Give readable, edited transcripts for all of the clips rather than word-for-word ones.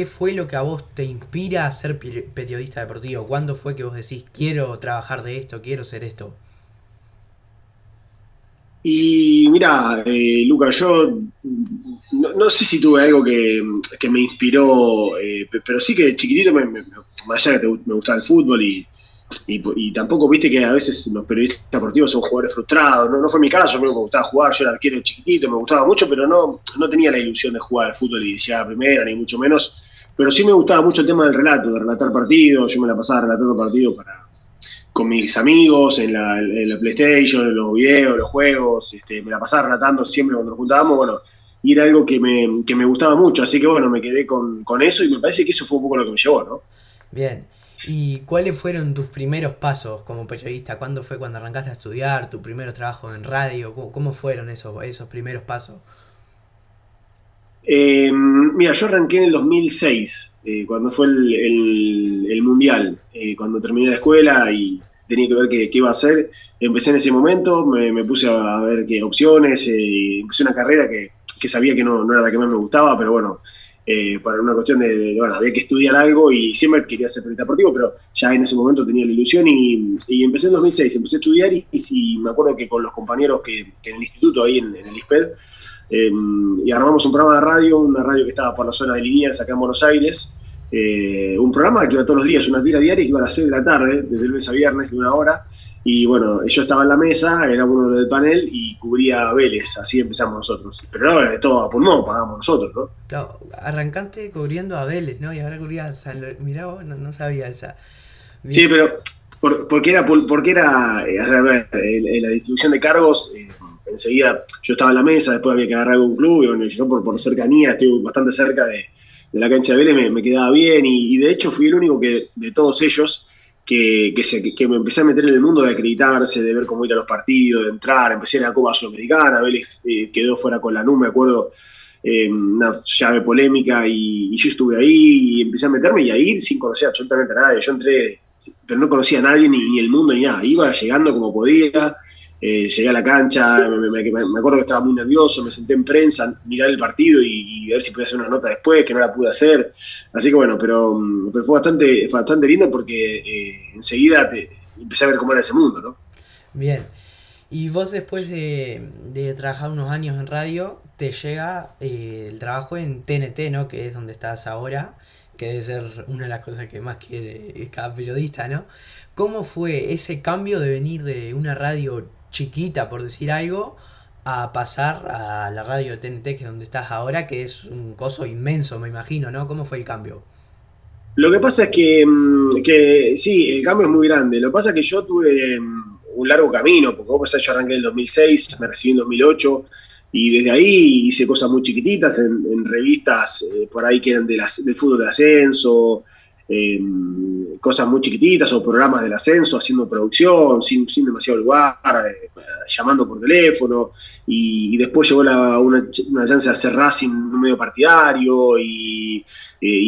¿qué fue lo que a vos te inspira a ser periodista deportivo? ¿Cuándo fue que vos decís, quiero trabajar de esto, quiero ser esto? Y mira, Luca, yo no sé si tuve algo que me inspiró, pero sí que de chiquitito, más allá que me gustaba el fútbol y tampoco viste que a veces los periodistas deportivos son jugadores frustrados. No fue mi caso, a mí me gustaba jugar, yo era arquero chiquitito, me gustaba mucho, pero no tenía la ilusión de jugar al fútbol y decía primera, ni mucho menos. Pero sí me gustaba mucho el tema del relato, de relatar partidos, yo me la pasaba relatando partidos con mis amigos en la PlayStation, en los videos, los juegos, me la pasaba relatando siempre cuando nos juntábamos, bueno, y era algo que me gustaba mucho, así que bueno, me quedé con eso y me parece que eso fue un poco lo que me llevó, ¿no? Bien. ¿Y cuáles fueron tus primeros pasos como periodista? ¿Cuándo fue cuando arrancaste a estudiar? ¿Tu primer trabajo en radio? ¿Cómo fueron esos primeros pasos? Mira, yo arranqué en el 2006, cuando fue el Mundial, cuando terminé la escuela y tenía que ver qué iba a hacer. Empecé en ese momento, me puse a ver qué opciones, empecé una carrera que sabía que no era la que más me gustaba, pero bueno, para una cuestión bueno, había que estudiar algo y siempre quería ser periodista deportivo, pero ya en ese momento tenía la ilusión y empecé en 2006, empecé a estudiar y sí, me acuerdo que con los compañeros que en el instituto, ahí en el ISPED, eh, y armamos un programa de radio, una radio que estaba por la zona de Liniers, acá en Buenos Aires, un programa que iba todos los días, una tira diaria que iba a las 6 de la tarde, desde lunes a viernes, de una hora, y bueno, yo estaba en la mesa, era uno de los del panel, y cubría a Vélez, así empezamos nosotros. Pero ahora de todo a pulmón, pagamos nosotros, ¿no? Claro, arrancaste cubriendo a Vélez, ¿no? Y ahora cubría a Mirá vos, no sabía esa. Sí, Bien. pero porque era a ver, en la distribución de cargos, enseguida yo estaba en la mesa, después había que agarrar algún club, y bueno, yo por cercanía, estoy bastante cerca de la cancha de Vélez, me quedaba bien, y de hecho fui el único de todos ellos que me empecé a meter en el mundo de acreditarse, de ver cómo ir a los partidos, de entrar, empecé en la Copa Sudamericana, Vélez quedó fuera con Lanús, me acuerdo, una llave polémica, y yo estuve ahí y empecé a meterme y a ir sin conocer absolutamente a nadie. Yo entré, pero no conocía a nadie, ni el mundo, ni nada. Iba llegando como podía, llegué a la cancha, me acuerdo que estaba muy nervioso, me senté en prensa, mirar el partido y ver si podía hacer una nota después, que no la pude hacer. Así que bueno, pero fue bastante lindo porque enseguida empecé a ver cómo era ese mundo, ¿no? Bien. Y vos después de trabajar unos años en radio, te llega el trabajo en TNT, ¿no? Que es donde estás ahora, que debe ser una de las cosas que más quiere cada periodista, ¿no? ¿Cómo fue ese cambio de venir de una radio chiquita, por decir algo, a pasar a la radio de TNT, que es donde estás ahora, que es un coso inmenso, me imagino, ¿no? ¿Cómo fue el cambio? Lo que pasa es que sí, el cambio es muy grande. Lo que pasa es que yo tuve un largo camino, porque vos pensás, yo arranqué en el 2006, me recibí en 2008, y desde ahí hice cosas muy chiquititas en revistas por ahí que eran del fútbol del ascenso, eh, cosas muy chiquititas o programas del ascenso, haciendo producción, sin demasiado lugar, llamando por teléfono, y después llegó una chance de hacer Racing en un medio partidario, y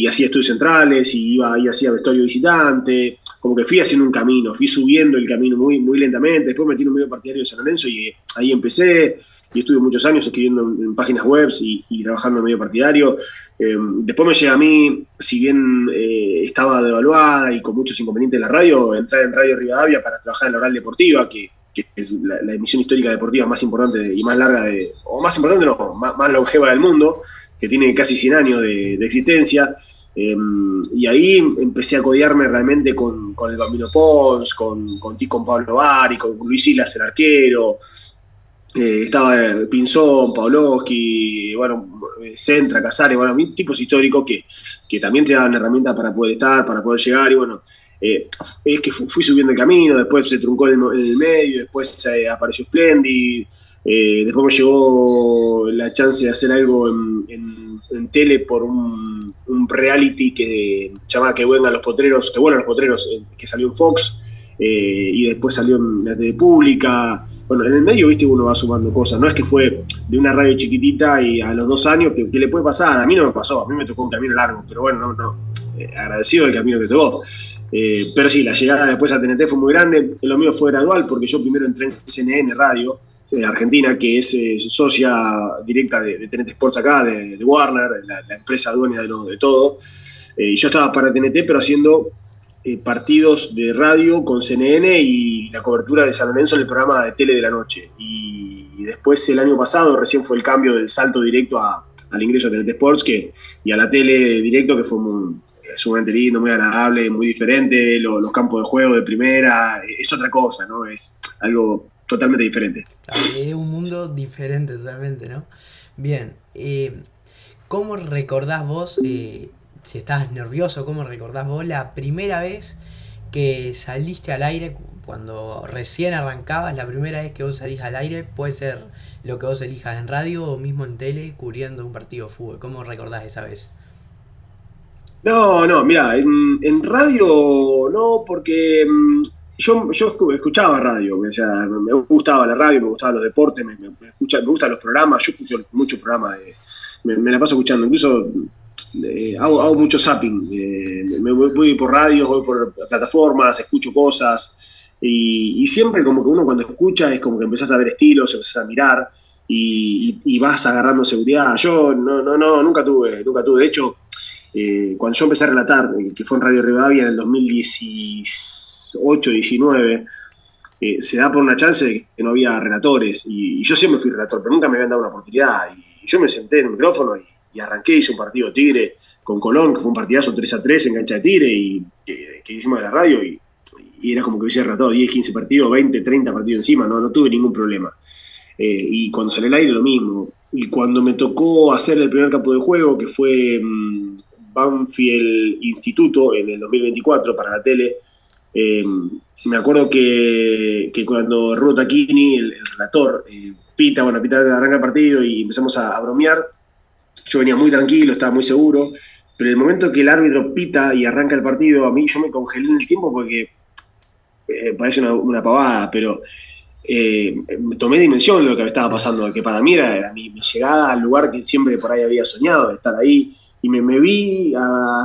hacía estudios centrales, y iba y hacía vestuario visitante, como que fui haciendo un camino, fui subiendo el camino muy, muy lentamente, después metí en un medio partidario de San Lorenzo y ahí empecé, y estuve muchos años escribiendo en páginas web y trabajando en medio partidario. Después me llega a mí, si bien estaba devaluada y con muchos inconvenientes en la radio, entrar en Radio Rivadavia para trabajar en la oral deportiva, que es la emisión histórica deportiva más importante y más larga, o más importante no, más longeva del mundo, que tiene casi 100 años de existencia. Y ahí empecé a codiarme realmente con el Bambino Pons, con Pablo Bari, con Luis Silas, el arquero. Estaba Pinzón, Pavlovsky, bueno, Centra, Casares, bueno, tipos históricos que también te daban herramientas para poder estar, para poder llegar, y bueno, es que fui subiendo el camino, después se truncó en el medio, después apareció Splendid, después me llegó la chance de hacer algo en tele por un reality que se llamaba Que vuelan los potreros, que salió en Fox, y después salió en la TV pública. Bueno, en el medio, viste, uno va sumando cosas. No es que fue de una radio chiquitita y a los 2 años, que le puede pasar. A mí no me pasó, a mí me tocó un camino largo, pero bueno, no, agradecido del camino que tocó. Pero sí, la llegada después a TNT fue muy grande. Lo mío fue gradual, porque yo primero entré en CNN Radio, Argentina, que es socia directa de TNT Sports acá, de Warner, la empresa dueña de todo. Y yo estaba para TNT, pero haciendo partidos de radio con CNN y la cobertura de San Lorenzo en el programa de tele de la noche. Y después el año pasado recién fue el cambio del salto directo al ingreso a TNT Sports y a la tele directo, que fue sumamente lindo, muy agradable, muy diferente. Los campos de juego de primera, es otra cosa, ¿no? Es algo totalmente diferente. Claro, es un mundo diferente totalmente, ¿no? Bien, ¿cómo recordás vos, si estás nervioso, cómo recordás vos la primera vez que saliste al aire, cuando recién arrancabas, la primera vez que vos salís al aire? Puede ser lo que vos elijas en radio o mismo en tele, cubriendo un partido de fútbol. ¿Cómo recordás esa vez? No, mira, en radio no, porque yo escuchaba radio, o sea, me gustaba la radio, me gustaban los deportes, me gustan los programas, yo escucho muchos programas, me la paso escuchando, incluso hago mucho zapping, me voy por radios, voy por plataformas, escucho cosas, y siempre como que uno cuando escucha es como que empezás a ver estilos, empezás a mirar, y vas agarrando seguridad. Yo nunca tuve, de hecho cuando yo empecé a relatar, que fue en Radio Rivadavia en el 2018-19, se da por una chance de que no había relatores, y yo siempre fui relator, pero nunca me habían dado una oportunidad, y yo me senté en el micrófono y arranqué, hice un partido Tigre con Colón, que fue un partidazo 3-3 en cancha de Tigre, y que hicimos de la radio, y era como que hubiese relatado 10, 15 partidos, 20, 30 partidos encima, no tuve ningún problema. Y cuando salió al aire lo mismo. Y cuando me tocó hacer el primer campo de juego, que fue Banfield Instituto en el 2024 para la tele, me acuerdo que cuando Rudo Tacchini, el relator, pita arranca el partido y empezamos a bromear, yo venía muy tranquilo, estaba muy seguro, pero el momento que el árbitro pita y arranca el partido, a mí yo me congelé en el tiempo porque parece una pavada, pero tomé dimensión de lo que estaba pasando, que para mí era mi llegada al lugar que siempre por ahí había soñado, de estar ahí, y me vi a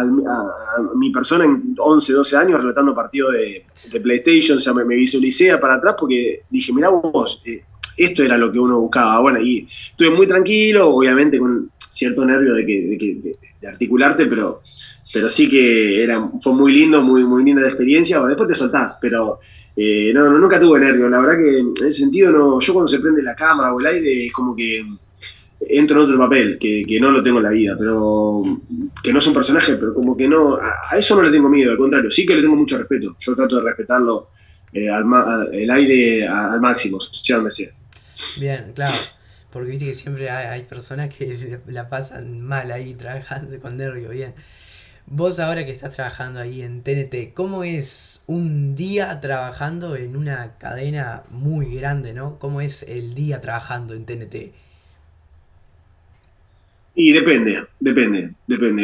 mi persona en 11, 12 años relatando partidos de PlayStation, o sea, me visualicé para atrás porque dije, mirá vos, esto era lo que uno buscaba. Bueno, y estuve muy tranquilo, obviamente con cierto nervio de articularte, pero sí que fue muy lindo, muy linda la experiencia. Bueno, después te soltás, pero nunca tuve nervios. La verdad que en ese sentido, no, yo cuando se prende la cámara o el aire es como que entro en otro papel, que no lo tengo en la vida, pero que no es un personaje, pero como que no, a eso no le tengo miedo, al contrario, sí que le tengo mucho respeto. Yo trato de respetarlo, el aire al máximo, sea donde sea. Bien, claro. Porque viste que siempre hay personas que la pasan mal ahí trabajando con nervio. Bien. Vos ahora que estás trabajando ahí en TNT, ¿cómo es un día trabajando en una cadena muy grande, ¿no? ¿Cómo es el día trabajando en TNT? Y depende.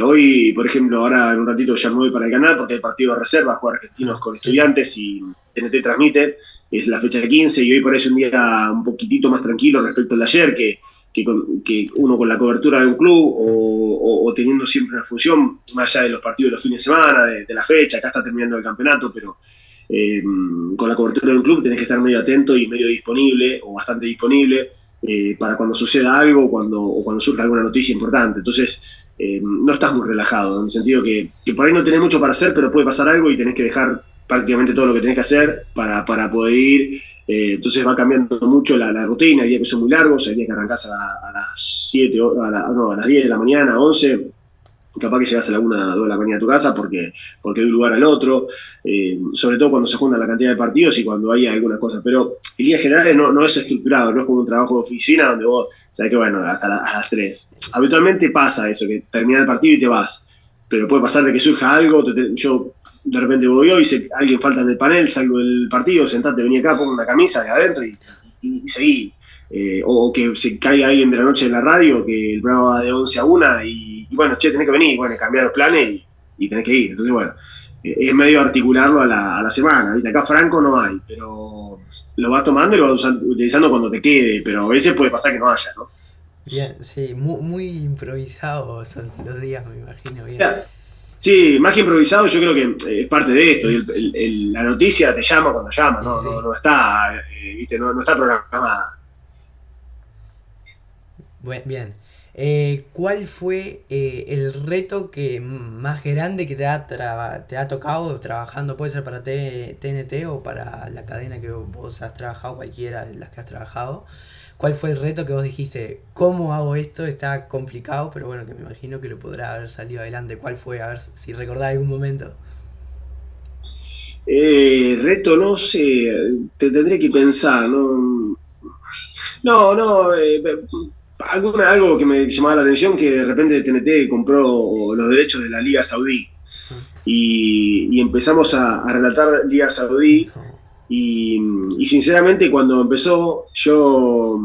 Hoy, por ejemplo, ahora en un ratito ya me voy para el canal porque hay partido de reserva, jugar argentinos con estudiantes y TNT transmite, es la fecha de 15 y hoy parece un día un poquitito más tranquilo respecto al de ayer, que uno con la cobertura de un club o teniendo siempre una función, más allá de los partidos de los fines de semana, de la fecha, acá está terminando el campeonato, pero con la cobertura de un club tenés que estar medio atento y medio disponible o bastante disponible para cuando suceda algo o cuando surja alguna noticia importante. Entonces, no estás muy relajado, en el sentido que por ahí no tenés mucho para hacer, pero puede pasar algo y tenés que dejar prácticamente todo lo que tenés que hacer para poder ir. Entonces va cambiando mucho la rutina, hay días que son muy largos, hay días que arrancás a las 7, a las 10 de la mañana, 11, capaz que llegas a la 1 o 2 de la mañana a tu casa porque de un lugar al otro, sobre todo cuando se juntan la cantidad de partidos y cuando hay algunas cosas, pero en líneas generales no es estructurado, no es como un trabajo de oficina donde vos sabés que bueno, hasta a las 3. Habitualmente pasa eso, que termina el partido y te vas, pero puede pasar de que surja algo, yo de repente voy hoy, alguien falta en el panel, salgo del partido, sentate, vení acá, pongo una camisa de adentro y seguí. O que se caiga alguien de la noche en la radio, que el programa va de 11 a 1 y bueno, che, tenés que venir, bueno, cambiar los planes y tenés que ir. Entonces, bueno, es medio articularlo a la semana, ¿viste? Acá franco no hay, pero lo vas tomando y lo vas utilizando cuando te quede, pero a veces puede pasar que no haya, ¿no? Bien, sí, muy improvisados son los días, me imagino, bien. Sí, más que improvisado, yo creo que es parte de esto. La noticia te llama cuando llama, Sí, sí. no está, ¿viste? No está programada. Bien. ¿Cuál fue el reto que más grande que te ha tocado trabajando? Puede ser para TNT o para la cadena que vos has trabajado, cualquiera de las que has trabajado. ¿Cuál fue el reto que vos dijiste, cómo hago esto? Está complicado, pero bueno, que me imagino que lo podrá haber salido adelante. ¿Cuál fue? A ver si recordás algún momento. Reto, no sé, te tendré que pensar, ¿no? No, no, algo que me llamaba la atención que de repente TNT compró los derechos de la Liga Saudí y empezamos a relatar Liga Saudí No. y, y sinceramente cuando empezó yo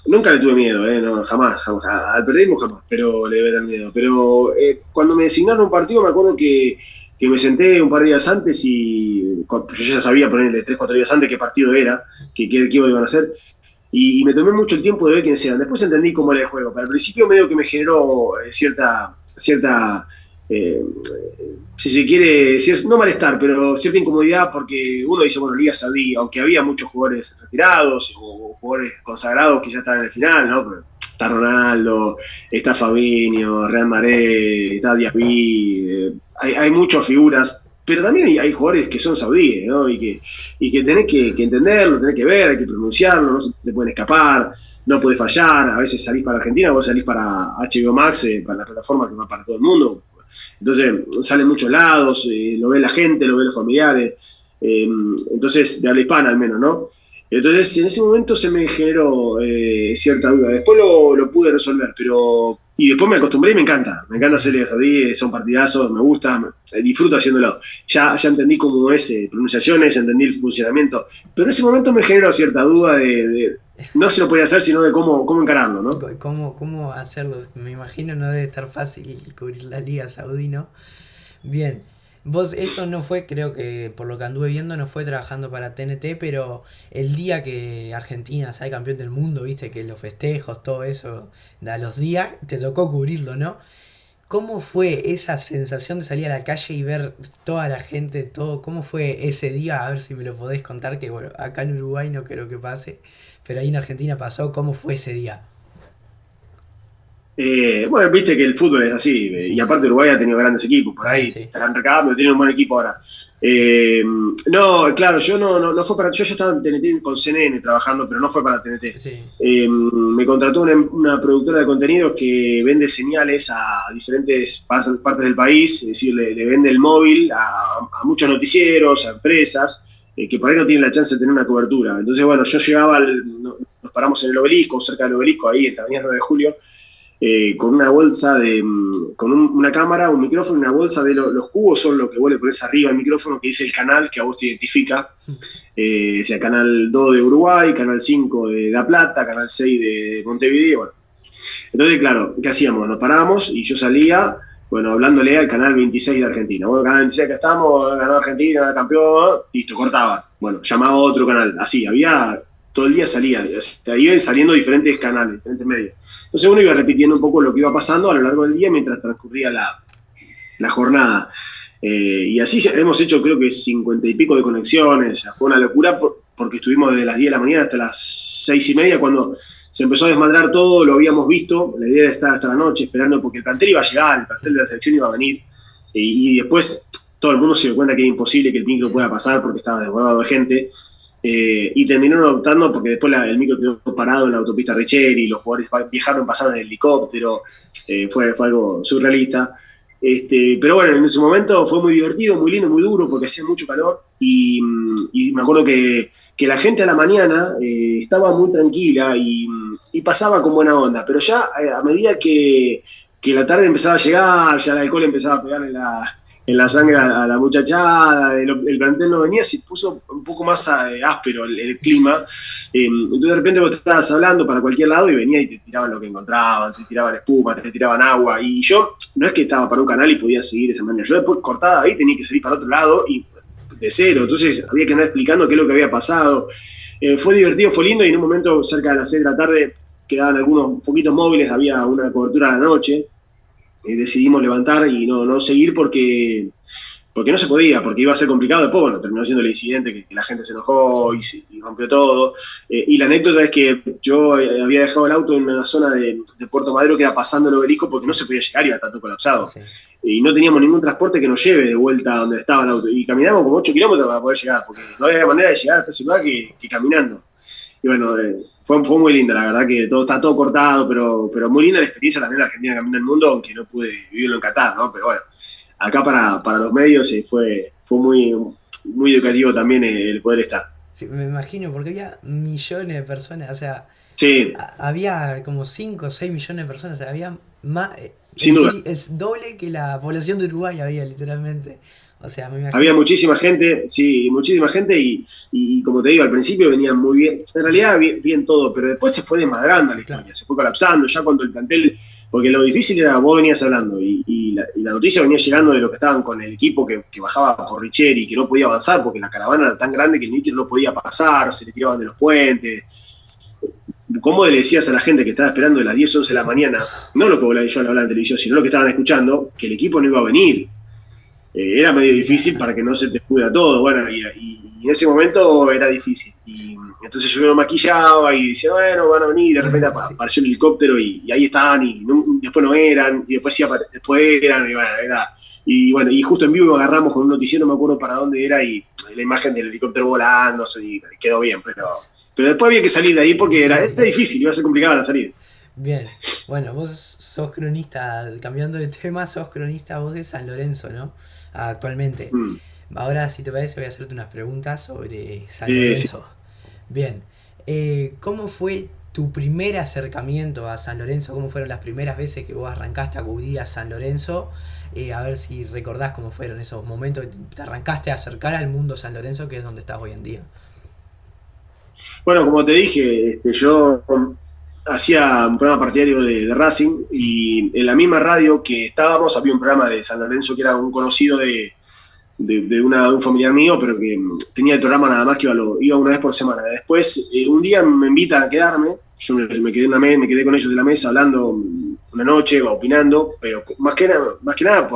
nunca le tuve miedo, no, jamás, jamás, al periodismo jamás, pero le debe dar miedo. Pero cuando me designaron un partido me acuerdo que me senté un par de días antes y yo ya sabía ponerle 3 4 días antes qué partido era, qué iban a hacer y me tomé mucho el tiempo de ver quiénes eran. Después entendí cómo era el juego, pero al principio medio que me generó cierta eh, si se quiere, no malestar, pero cierta incomodidad porque uno dice, bueno, Liga Saudí, aunque había muchos jugadores retirados o jugadores consagrados que ya estaban en el final, ¿no? Pero está Ronaldo, está Fabinho, Real Madrid, está Diaby, hay muchas figuras, pero también hay jugadores que son saudíes, ¿no? Y que tenés que entenderlo, tenés que ver, hay que pronunciarlo, no se te pueden escapar, no puede fallar, a veces salís para Argentina, vos salís para HBO Max, para la plataforma que va para todo el mundo, entonces sale en muchos lados, lo ve la gente, lo ve los familiares, entonces de habla hispana al menos, ¿no? Entonces en ese momento se me generó cierta duda. Después lo pude resolver, pero... Y después me acostumbré y me encanta hacer Liga Saudí, son partidazos, me gusta, disfruto haciéndolo. Ya entendí cómo es pronunciaciones, entendí el funcionamiento, pero en ese momento me generó cierta duda de no se lo podía hacer, sino de cómo encararlo, ¿no? ¿Cómo hacerlo? Me imagino no debe estar fácil cubrir la Liga Saudí, ¿no? Bien, vos eso no fue, creo que por lo que anduve viendo, no fue trabajando para TNT, pero el día que Argentina sale campeón del mundo, viste que los festejos, todo eso, a los días, te tocó cubrirlo, ¿no? ¿Cómo fue esa sensación de salir a la calle y ver toda la gente, todo? ¿Cómo fue ese día? A ver si me lo podés contar, que bueno, acá en Uruguay no creo que pase, pero ahí en Argentina pasó. ¿Cómo fue ese día? Bueno, viste que el fútbol es así, y Sí, aparte Uruguay ha tenido grandes equipos, por ahí sí, están recabados, pero tienen un buen equipo ahora. No, claro, yo no fue para, yo ya estaba en TNT con CNN trabajando, pero no fue para TNT. sí. Me contrató una productora de contenidos que vende señales a diferentes partes del país, es decir, le vende el móvil a muchos noticieros, a empresas, que por ahí no tienen la chance de tener una cobertura. Entonces, bueno, yo llegaba, nos paramos en el obelisco, cerca del obelisco, ahí en la avenida 9 de Julio, con una bolsa con una cámara, un micrófono y una bolsa de los cubos son lo que vos le pones arriba al micrófono que dice el canal que a vos te identifica, sea canal 2 de Uruguay, canal 5 de La Plata, canal 6 de Montevideo, bueno. Entonces, claro, ¿qué hacíamos? Nos parábamos y yo salía, bueno, hablándole al canal 26 de Argentina. Bueno, canal 26 que estamos, ganó Argentina, campeón, listo, cortaba. Bueno, llamaba a otro canal, así, había todo el día salía, o sea, iban saliendo diferentes canales, diferentes medios. Entonces uno iba repitiendo un poco lo que iba pasando a lo largo del día mientras transcurría la jornada. Y así hemos hecho creo que 50 y pico de conexiones, o sea, fue una locura porque estuvimos desde las 10 de la mañana hasta las 6:30 cuando se empezó a desmadrar todo, lo habíamos visto, la idea era estar hasta la noche esperando porque el plantel iba a llegar, el plantel de la selección iba a venir, y después todo el mundo se dio cuenta que era imposible que el micro pueda pasar porque estaba desbordado de gente, y terminaron optando porque después el micro quedó parado en la autopista Richeri, los jugadores viajaron, pasaron en helicóptero, fue algo surrealista. Pero bueno, en ese momento fue muy divertido, muy lindo, muy duro porque hacía mucho calor y me acuerdo que la gente a la mañana estaba muy tranquila y pasaba con buena onda, pero ya a medida que la tarde empezaba a llegar, ya el alcohol empezaba a pegar en la sangre a la muchachada, el plantel no venía, se puso un poco más áspero el clima. Entonces de repente vos estabas hablando para cualquier lado y venía y te tiraban lo que encontraban, te tiraban espuma, te tiraban agua. Y yo no es que estaba para un canal y podía seguir de esa manera. Yo después cortaba ahí, tenía que salir para otro lado y de cero. Entonces había que andar explicando qué es lo que había pasado. Fue divertido, fue lindo y en un momento cerca de las 6 de la tarde quedaban algunos poquitos móviles, había una cobertura a la noche. Decidimos levantar y no seguir porque no se podía, porque iba a ser complicado. Después, bueno, terminó siendo el incidente, que la gente se enojó y rompió todo. Y la anécdota es que yo había dejado el auto en una zona de Puerto Madero que era pasando el obelisco porque no se podía llegar y iba todo colapsado. Sí. Y no teníamos ningún transporte que nos lleve de vuelta a donde estaba el auto. Y caminamos como 8 kilómetros para poder llegar, porque no había manera de llegar a esta ciudad que caminando. Y bueno, fue muy linda, la verdad que todo está todo cortado, pero muy linda la experiencia también la Argentina Camina el Mundo, aunque no pude vivirlo en Qatar, ¿no? Pero bueno, acá para los medios fue muy educativo también el poder estar. Sí, me imagino, porque había millones de personas, o sea, Sí, había como 5 o 6 millones de personas, o sea, había más, sin duda. el doble que la población de Uruguay había, literalmente. O sea, me Había imagino. muchísima gente, sí, muchísima gente y como te digo, al principio venían muy bien, en realidad bien todo, pero después se fue desmadrando la Claro, historia, se fue colapsando, ya cuando el plantel, porque lo difícil era, vos venías hablando y la noticia venía llegando de los que estaban con el equipo que bajaba por Richeri, que no podía avanzar porque la caravana era tan grande que el níquel no podía pasar, se le tiraban de los puentes. ¿Cómo le decías a la gente que estaba esperando de las 10 11 de la mañana, no lo que vos yo hablaba en televisión, sino lo que estaban escuchando, que el equipo no iba a venir? Era medio difícil claro. para que no se te pudra todo. Bueno, y en ese momento era difícil. Y entonces yo me maquillaba y decía, bueno, van a venir. Y de repente Sí. apareció un helicóptero y ahí estaban. Y después no eran. Y después sí después eran. Y bueno, era. Y bueno, y justo en vivo agarramos con un noticiero, no me acuerdo para dónde era, y la imagen del helicóptero volando, y quedó bien, pero después había que salir de ahí porque era difícil, iba a ser complicada la salida. Bien, bueno, vos sos cronista, cambiando de tema, sos cronista vos de San Lorenzo, ¿no? Actualmente. Mm. Ahora, si te parece, voy a hacerte unas preguntas sobre San Sí. Lorenzo. Bien, ¿cómo fue tu primer acercamiento a San Lorenzo? ¿Cómo fueron las primeras veces que vos arrancaste a cubrir a San Lorenzo? A ver si recordás cómo fueron esos momentos que te arrancaste a acercar al mundo San Lorenzo, que es donde estás hoy en día. Bueno, como te dije, yo hacía un programa partidario de Racing y en la misma radio que estábamos había un programa de San Lorenzo que era un conocido de un familiar mío, pero que tenía el programa nada más que iba una vez por semana. Después, un día me invitan a quedarme, yo me quedé con ellos de la mesa hablando una noche, opinando, pero más que nada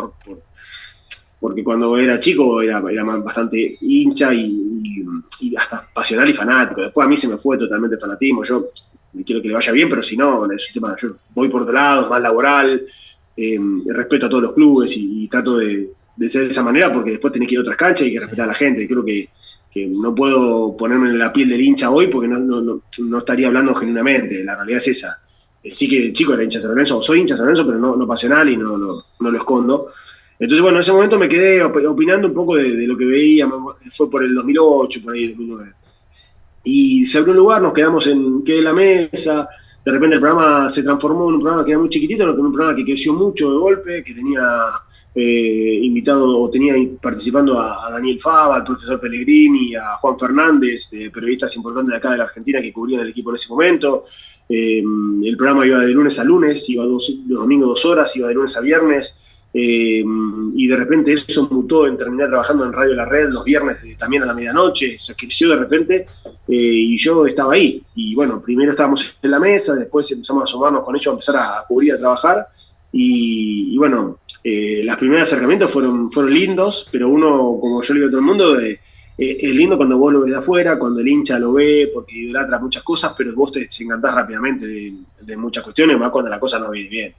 porque cuando era chico era bastante hincha y hasta pasional y fanático. Después a mí se me fue totalmente el fanatismo. Yo quiero que le vaya bien, pero si no, es un tema, yo voy por otro lado, más laboral, respeto a todos los clubes y trato de ser de esa manera porque después tenés que ir a otras canchas y hay que Sí. respetar a la gente. Creo que no puedo ponerme en la piel del hincha hoy porque no estaría hablando genuinamente. La realidad es esa. Sí que el chico era hincha de San Lorenzo, o soy hincha de San Lorenzo, pero no pasional y no lo escondo. Entonces, bueno, en ese momento me quedé opinando un poco de lo que veía, fue por el 2008, por ahí, 2009. Y se abrió un lugar, quedé en la mesa, de repente el programa se transformó en un programa que era muy chiquitito, en un programa que creció mucho de golpe, que tenía invitado o tenía participando a Daniel Fava, al profesor Pellegrini, a Juan Fernández, periodistas importantes de acá de la Argentina que cubrían el equipo en ese momento. El programa iba de lunes a lunes, iba los domingos 2 horas, iba de lunes a viernes. Y de repente eso mutó en terminar trabajando en Radio La Red los viernes también a la medianoche, se creció de repente y yo estaba ahí. Y bueno, primero estábamos en la mesa, después empezamos a asomarnos con ellos, a empezar a cubrir, a trabajar. Y bueno, los primeros acercamientos fueron lindos, pero uno, como yo le digo a todo el mundo, es lindo cuando vos lo ves de afuera, cuando el hincha lo ve, porque idolatra muchas cosas, pero vos te encantás rápidamente de muchas cuestiones, más cuando la cosa no viene bien.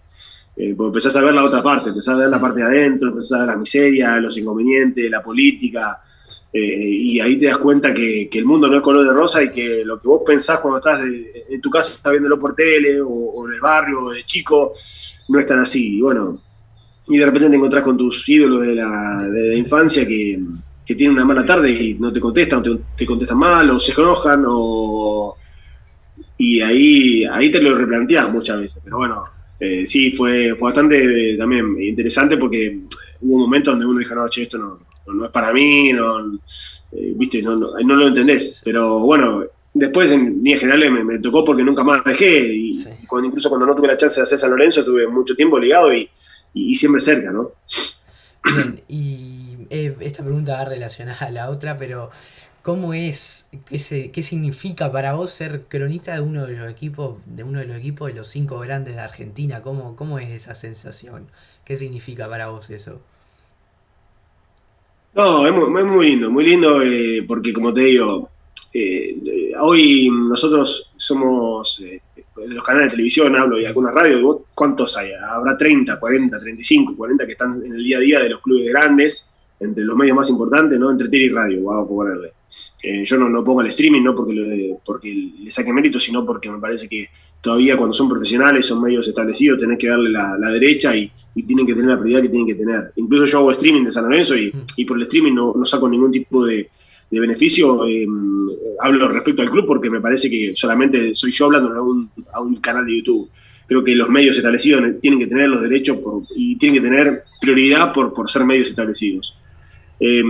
Porque empezás a ver la otra parte, empezás a ver la Sí. parte de adentro, empezás a ver la miseria, los inconvenientes, la política, y ahí te das cuenta que el mundo no es color de rosa y que lo que vos pensás cuando estás en tu casa viéndolo por tele o en el barrio o de chico, no es tan así. Y bueno, y de repente te encontrás con tus ídolos de la infancia que tienen una mala tarde y no te contestan, te contestan mal, o se enojan, y ahí te lo replanteás muchas veces. Pero bueno, sí, fue bastante también interesante porque hubo momentos donde uno dijo, no, che, esto no es para mí, viste, no lo entendés. Pero bueno, después en líneas generales me tocó porque nunca más dejé. Sí. Y incluso cuando no tuve la chance de hacer San Lorenzo, tuve mucho tiempo ligado y siempre cerca, ¿no? Bien, y esta pregunta va relacionada a la otra, pero ¿cómo es, qué significa para vos ser cronista de uno de los equipos, de los 5 grandes de Argentina? ¿Cómo es esa sensación? ¿Qué significa para vos eso? No, es muy lindo porque como te digo, hoy nosotros somos de los canales de televisión, hablo y algunas radios, ¿cuántos hay? Habrá 30, 40, 35, 40 que están en el día a día de los clubes grandes, entre los medios más importantes, ¿no? Entre tele y radio, vamos a ponerle. Yo no pongo el streaming, no porque le saque mérito, sino porque me parece que todavía cuando son profesionales, son medios establecidos, tenés que darle la derecha y tienen que tener la prioridad que tienen que tener. Incluso yo hago streaming de San Lorenzo y por el streaming no saco ningún tipo de beneficio. Hablo respecto al club porque me parece que solamente soy yo hablando a un canal de YouTube. Creo que los medios establecidos tienen que tener los derechos y tienen que tener prioridad por ser medios establecidos. Eh,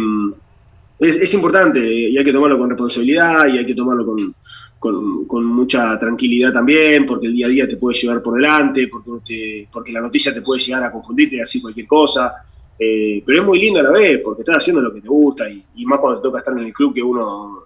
es importante y hay que tomarlo con responsabilidad y hay que tomarlo con mucha tranquilidad también, porque el día a día te puede llevar por delante, porque la noticia te puede llegar a confundirte y así cualquier cosa. Pero es muy lindo a la vez, porque estás haciendo lo que te gusta y más cuando te toca estar en el club que uno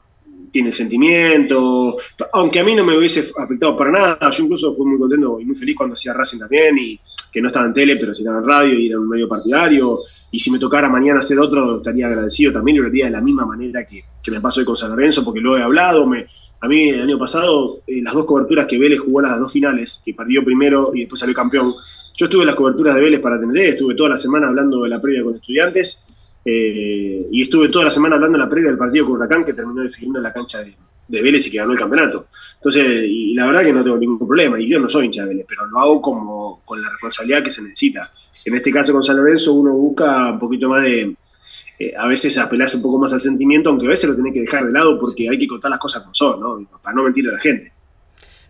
tiene sentimiento, aunque a mí no me hubiese afectado para nada. Yo incluso fui muy contento y muy feliz cuando hacía Racing también, y que no estaba en tele, pero si estaba en radio y era un medio partidario. Y si me tocara mañana hacer otro, estaría agradecido también y lo haría de la misma manera que me pasó hoy con San Lorenzo, porque lo he hablado. A mí el año pasado, las dos coberturas que Vélez jugó las dos finales, que perdió primero y después salió campeón, yo estuve en las coberturas de Vélez para TNT, estuve toda la semana hablando de la previa con Estudiantes, y estuve toda la semana hablando de la previa del partido con Huracán, que terminó definiendo en la cancha de Vélez y que ganó el campeonato. Entonces, y la verdad que no tengo ningún problema, y yo no soy hincha de Vélez, pero lo hago como con la responsabilidad que se necesita. En este caso con San Lorenzo uno busca un poquito más de, a veces apelarse un poco más al sentimiento, aunque a veces lo tenés que dejar de lado porque hay que contar las cosas como son, ¿no? Para no mentirle a la gente.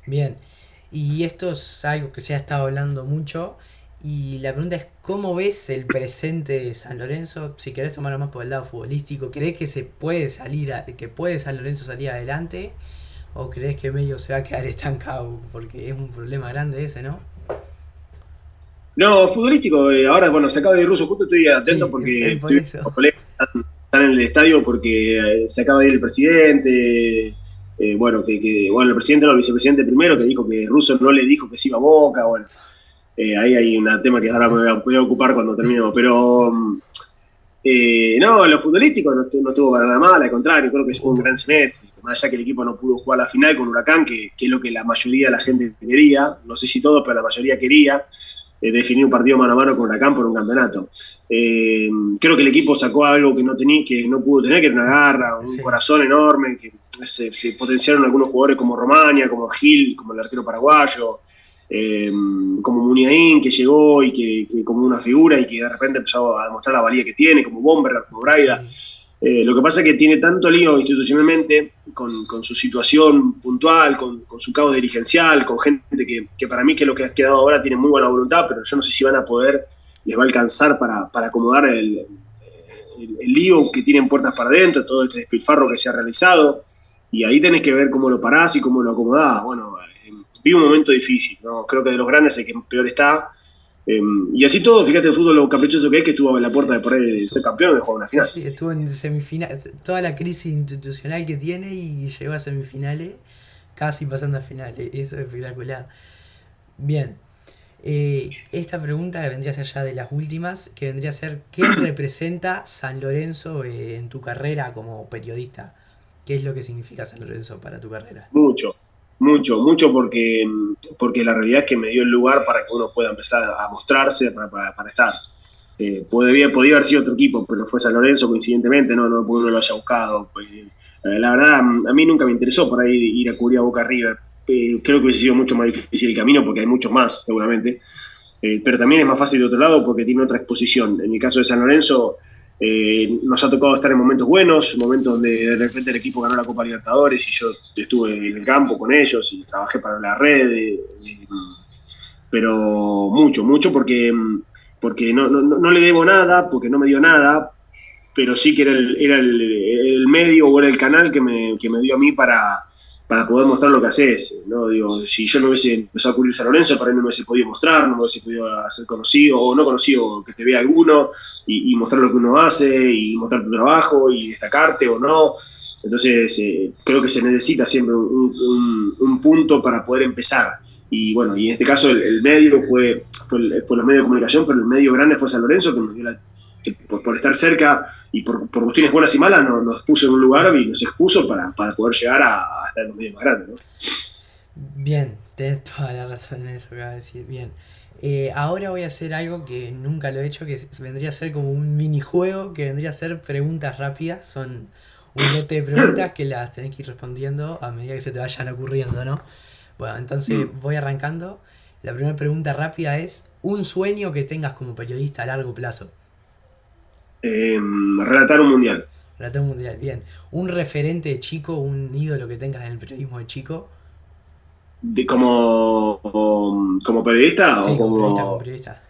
Bien, y esto es algo que se ha estado hablando mucho. Y la pregunta es, ¿cómo ves el presente de San Lorenzo? Si querés tomarlo más por el lado futbolístico, ¿crees que se puede que puede San Lorenzo salir adelante? ¿O crees que medio se va a quedar estancado? Porque es un problema grande ese, ¿no? No, futbolístico, ahora, bueno, se acaba de ir Russo, justo estoy atento Sí, porque es por estoy eso. con colegas que están en el estadio porque se acaba de ir el presidente, bueno, el presidente no, el vicepresidente primero, que dijo que Russo no le dijo que se iba a Boca, bueno, ahí hay un tema que ahora voy a ocupar cuando termino, pero no, lo futbolístico no estuvo para nada mal, al contrario, creo que fue un gran semestre, más allá que el equipo no pudo jugar la final con Huracán, que es lo que la mayoría de la gente quería, no sé si todos, pero la mayoría quería, definir un partido mano a mano con Huracán por un campeonato. Creo que el equipo sacó algo que no tenía, que no pudo tener, que era una garra, un Sí, corazón enorme, que se potenciaron algunos jugadores como Romaña, como Gil, como el arquero paraguayo, eh, como Muniain, que llegó y que como una figura y que de repente empezó a demostrar la valía que tiene, como Bomber, como Braida. sí, Lo que pasa es que tiene tanto lío institucionalmente con su situación puntual, con su caos dirigencial, con gente que para mí, que lo que ha quedado ahora, tiene muy buena voluntad, pero yo no sé si van a poder, les va a alcanzar para acomodar el lío que tienen puertas para adentro, todo este despilfarro que se ha realizado. Y ahí tenés que ver cómo lo parás y cómo lo acomodás. Bueno, vi un momento difícil, ¿no? Creo que de los grandes el que peor está. Y así todo, fíjate el fútbol lo caprichoso que es, que estuvo en la puerta de por ahí de ser campeón y de jugar una sí, final. sí, estuvo en semifinal, toda la crisis institucional que tiene y llegó a semifinales, casi pasando a finales, eso es espectacular. Bien, esta pregunta que vendría a ser ya de las últimas, que vendría a ser, ¿qué representa San Lorenzo en tu carrera como periodista? ¿Qué es lo que significa San Lorenzo para tu carrera? Mucho, mucho, porque la realidad es que me dio el lugar para que uno pueda empezar a mostrarse, para estar. Podía haber sido otro equipo, pero fue San Lorenzo coincidentemente, no porque uno lo haya buscado. Pues, la verdad, a mí nunca me interesó por ahí ir a cubrir a Boca River. Creo que hubiese sido mucho más difícil el camino porque hay muchos más, seguramente. Pero también es más fácil de otro lado porque tiene otra exposición. En el caso de San Lorenzo, nos ha tocado estar en momentos buenos, momentos donde de repente el equipo ganó la Copa Libertadores y yo estuve en el campo con ellos y trabajé para la red, pero mucho, porque no le debo nada, porque no me dio nada, pero sí que era el medio o era el canal que me dio a mí para poder mostrar lo que haces, ¿no? Digo, si yo no hubiese empezado a cubrir San Lorenzo, para él no me hubiese podido mostrar, no me hubiese podido hacer conocido, o no conocido, que te vea alguno, y mostrar lo que uno hace, y mostrar tu trabajo, y destacarte o no. Entonces, creo que se necesita siempre un punto para poder empezar. Y bueno, y en este caso el medio fue los medios de comunicación, pero el medio grande fue San Lorenzo, que me dio por estar cerca y por cuestiones buenas y malas nos puso en un lugar y nos expuso para poder llegar a estar en los medios más grandes, ¿no? Bien, tenés toda la razón en eso que vas a decir. Bien. Ahora voy a hacer algo que nunca lo he hecho, que vendría a ser como un minijuego, que vendría a ser preguntas rápidas. Son un lote de preguntas que las tenés que ir respondiendo a medida que se te vayan ocurriendo, ¿no? Bueno, entonces Mm. voy arrancando. La primera pregunta rápida es, un sueño que tengas como periodista a largo plazo. Relatar un mundial. Relato mundial, bien. Un referente de chico, un ídolo que tengas en el periodismo de chico. Como periodista o Sí, como periodista, como como... periodista.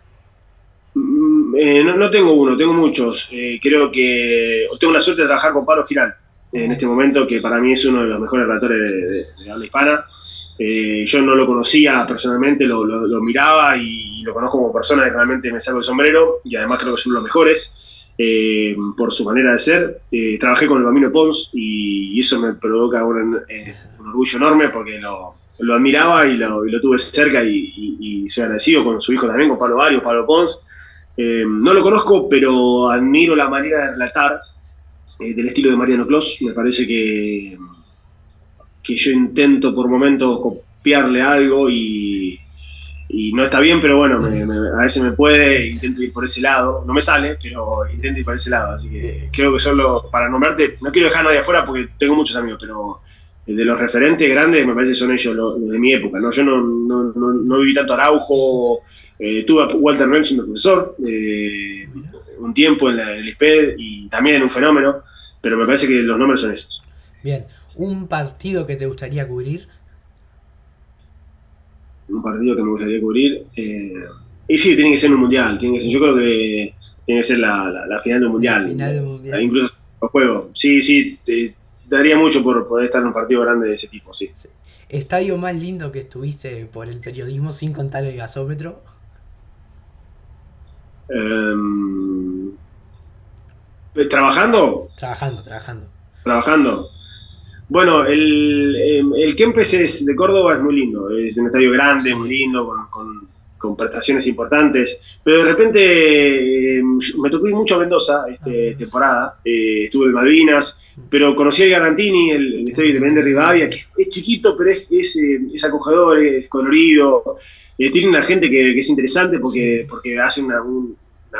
No tengo uno, tengo muchos. Creo que tengo la suerte de trabajar con Pablo Giral en Uh, este momento, que para mí es uno de los mejores relatores de habla hispana. Yo no lo conocía personalmente, lo miraba y lo conozco como persona, que realmente me saco el sombrero y además creo que es uno de los mejores por su manera de ser. Trabajé con el Bambino Pons y eso me provoca un orgullo enorme porque lo admiraba y lo tuve cerca y soy agradecido con su hijo también, con Pablo Barrios, Pablo Pons. No lo conozco, pero admiro la manera de relatar del estilo de Mariano Clos. Me parece que yo intento por momentos copiarle algo y no está bien, pero bueno, a veces me puede, intento ir por ese lado. No me sale, pero intento ir por ese lado. Así que creo que son los, para nombrarte, no quiero dejar a nadie afuera porque tengo muchos amigos, pero de los referentes grandes me parece que son ellos los de mi época, ¿no? Yo no viví tanto Araujo, tuve a Walter Nelson de profesor mira. un tiempo en el ISPED y también un fenómeno, pero me parece que los nombres son esos. Bien. Un partido que te gustaría cubrir. Un partido que me gustaría cubrir. Y sí, tiene que ser un mundial, tiene que ser, yo creo que tiene que ser la final de un La mundial, final del mundial. incluso los juegos. Sí, sí, daría mucho por poder estar en un partido grande de ese tipo, sí. Sí. Estadio más lindo que estuviste por el periodismo sin contar el gasómetro. Eh, ¿Trabajando? Trabajando, trabajando. Trabajando. Bueno, el Kempes de Córdoba es muy lindo, es un estadio grande, muy Sí. lindo, con prestaciones importantes, pero de repente me tocó ir mucho a Mendoza esta Ah, Mendoza. temporada, estuve en Malvinas, pero conocí a Garantini, el estadio El Independiente de Rivadavia, que es chiquito, pero es acogedor, es colorido, tiene una gente que es interesante Sí. porque hace una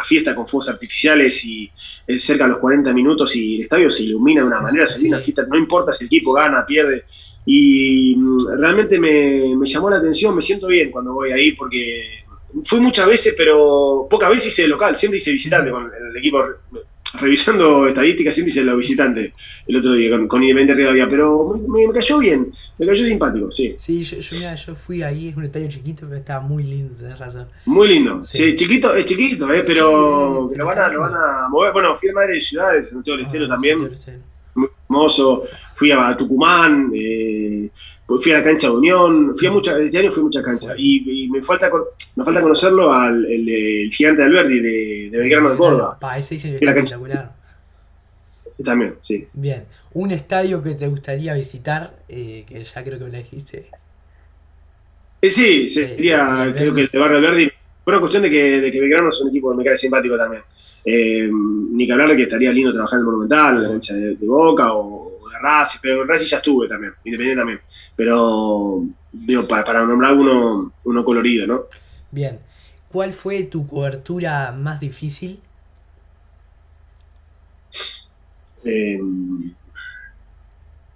fiesta con fuegos artificiales y es cerca de los 40 minutos y el estadio se ilumina de una manera, se ilumina, Sí. no importa si el equipo gana, pierde. Y realmente me llamó la atención, me siento bien cuando voy ahí porque fui muchas veces, pero pocas veces hice local, siempre hice visitante con el equipo. Revisando estadísticas, siempre hice los visitantes el otro día con Independiente Rivadavia, pero me cayó bien, me cayó simpático, sí. Sí, mira, yo fui ahí, es un estadio chiquito, pero estaba muy lindo, tenés razón. Muy lindo. Sí, Sí. es chiquito, Sí, pero pero está lo van lindo. a mover. Bueno, fui a Madre de Ciudades, Santiago del Estero Ah, Santiago también, del Estero. muy hermoso. Fui a Tucumán, fui a la cancha de Unión, este año fui a muchas canchas. Fue. Me falta conocerlo el gigante de Alberdi de De Belgrano de Belgrano. Córdoba, Pa, ese dicen que que está es la cancha espectacular. también, sí. Bien. Un estadio que te gustaría visitar, que ya creo que me lo dijiste. Sí, El sería, creo que el Alberdi. de Barrio Alberdi. Fue una cuestión de que Belgrano es un equipo que me cae simpático también. Ni que hablar de que estaría lindo trabajar en el Monumental, en la Oh, cancha de Boca o de Racing, pero en Racing ya estuve también, Independiente también. Pero, digo, para nombrar uno colorido, ¿no? bien. ¿Cuál fue tu cobertura más difícil? Eh,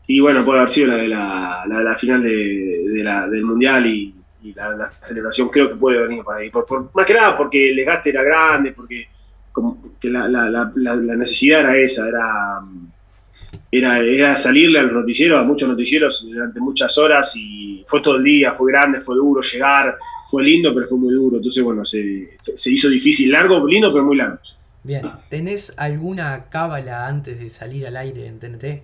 y bueno, puede haber sido la final del Mundial y la celebración, creo que puede venir por ahí. Más que nada porque el desgaste era grande, porque como que la necesidad era esa, era salirle al noticiero, a muchos noticieros durante muchas horas y fue todo el día, fue grande, fue duro llegar, fue lindo, pero fue muy duro. Entonces, bueno, se hizo difícil, largo, lindo, pero muy largo. Bien. ¿Tenés alguna cábala antes de salir al aire en TNT?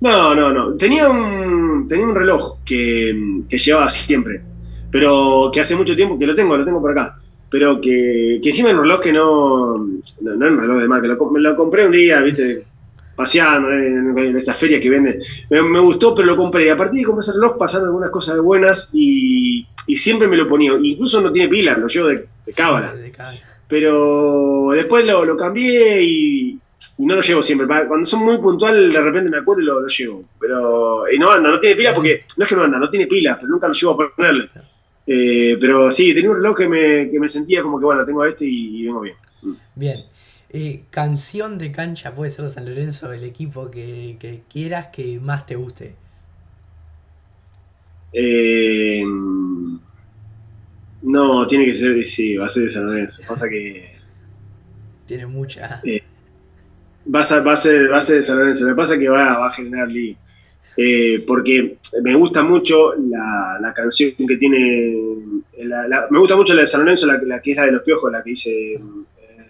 No. Tenía un reloj que llevaba siempre, pero que hace mucho tiempo que lo tengo por acá. Pero que encima era un reloj que no era un reloj de marca, me lo compré un día, viste, paseando en esas ferias que venden. Me gustó, pero lo compré. Y a partir de comprar ese reloj pasaron algunas cosas buenas y siempre me lo ponía. Incluso no tiene pila, lo llevo de Sí, cábala. de cábala. pero después lo cambié y no lo llevo siempre. Cuando son muy puntual, de repente me acuerdo y lo llevo. Pero y no anda, no tiene pila porque, no es que no anda, no tiene pilas, pero nunca lo llevo a ponerle. Pero sí, tenía un reloj que me sentía como que, bueno, tengo este y vengo bien. Bien. Canción de cancha puede ser de San Lorenzo, el equipo que quieras que más te guste. Eh, no, tiene que ser, sí, va a ser de San Lorenzo. Pasa que Tiene mucha. eh, va a ser de San Lorenzo. Me pasa que va a generar lío. Porque me gusta mucho la canción que tiene. Me gusta mucho la de San Lorenzo, la que es la de los Piojos, la que dice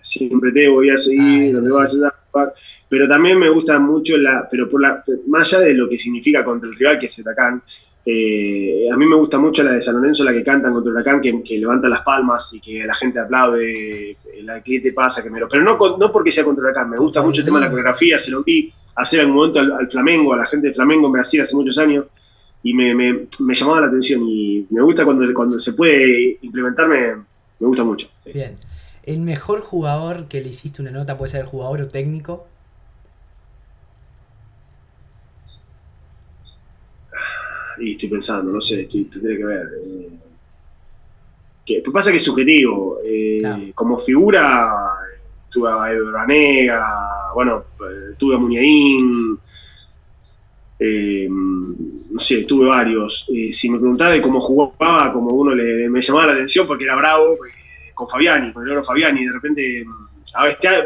siempre te voy a Ah, seguir, es donde así. vas a estar. Pero también me gusta mucho pero más allá de lo que significa contra el rival, que es Huracán, a mí me gusta mucho la de San Lorenzo, la que cantan contra Huracán, que levanta las palmas y que la gente aplaude, la que te pasa, pero no porque sea contra Huracán, me gusta Por mucho el el tema de la ritmo. coreografía, se lo vi hacer en algún momento al Flamengo, a la gente de Flamengo en Brasil hace muchos años, y me llamaba la atención, y me gusta cuando se puede implementar, me gusta mucho. Sí. Bien. El mejor jugador que le hiciste una nota puede ser jugador o técnico. Y estoy pensando, no sé, tendré que ver. Pasa que es subjetivo. Claro. Como figura, tuve a Ever Banega, bueno, tuve a Muñain, no sé, tuve varios. Si me preguntaba de cómo jugaba, como uno me llamaba la atención porque era bravo, con Fabiani, con el oro Fabiani, de repente,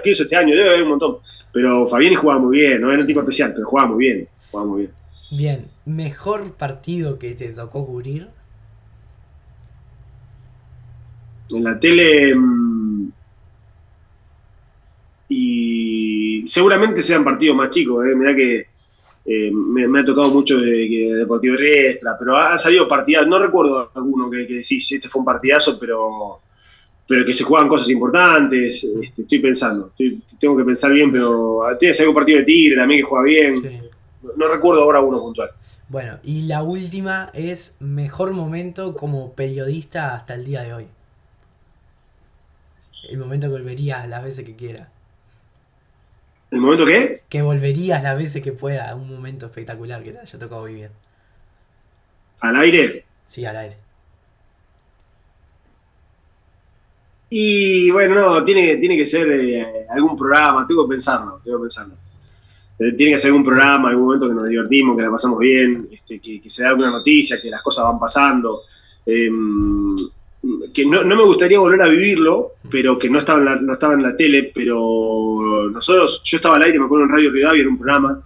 pienso este año, debe haber un montón, pero Fabiani jugaba muy bien, no era un tipo Sí. especial, pero jugaba muy bien, jugaba muy bien. Bien. Mejor partido que te tocó cubrir. En la tele, y seguramente sean partidos más chicos, mirá que me ha tocado mucho de Deportivo Riestra, pero han salido partidazos, no recuerdo alguno que decís, este fue un partidazo, pero que se juegan cosas importantes, estoy pensando, tengo que pensar bien, pero tienes algún partido de Tigre también que juega bien, Sí. no recuerdo ahora uno puntual. Bueno, y la última es mejor momento como periodista hasta el día de hoy. El momento que volverías las veces que quieras. ¿El momento qué? Que volverías las veces que pueda. Un momento espectacular que te haya tocado vivir. Al aire. Sí, al aire. Y bueno, no, tiene que ser algún programa, tengo que pensarlo. Tiene que ser algún Bien. programa, algún momento que nos divertimos, que la pasamos bien, que se da alguna noticia, que las cosas van pasando. Eh, que no me gustaría volver a vivirlo, pero que no estaba en la tele, pero yo estaba al aire, me acuerdo en Radio Rivadavia, en un programa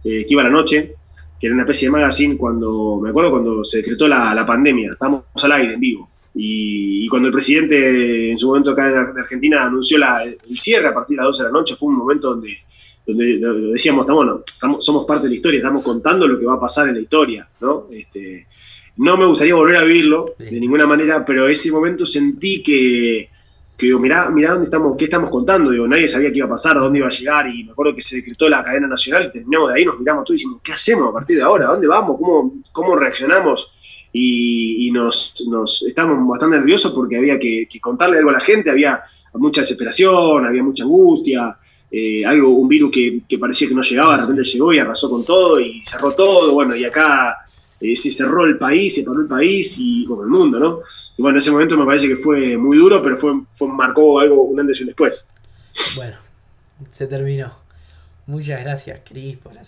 que iba a la noche, que era una especie de magazine, me acuerdo cuando se decretó la pandemia, estábamos al aire, en vivo. Y cuando el presidente en su momento acá en Argentina anunció el cierre a partir de las 12 de la noche, fue un momento donde decíamos, somos parte de la historia, estamos contando lo que va a pasar en la historia, ¿no? No me gustaría volver a vivirlo de Sí. ninguna manera, pero ese momento sentí que digo, mirá dónde estamos, qué estamos contando, digo, nadie sabía qué iba a pasar, a dónde iba a llegar, y me acuerdo que se decretó la cadena nacional, y terminamos de ahí, nos miramos todos y decimos, ¿qué hacemos a partir de ahora? ¿A dónde vamos? ¿Cómo reaccionamos? Y nos estábamos bastante nerviosos porque había que contarle algo a la gente, había mucha desesperación, había mucha angustia, un virus que parecía que no llegaba, de Sí. repente llegó y arrasó con todo y cerró todo, bueno, y acá se cerró el país, se paró el país y como el mundo, ¿no? Y bueno, ese momento me parece que fue muy duro, pero marcó algo, un antes y un después. Bueno, se terminó. Muchas gracias, Cris, por hacer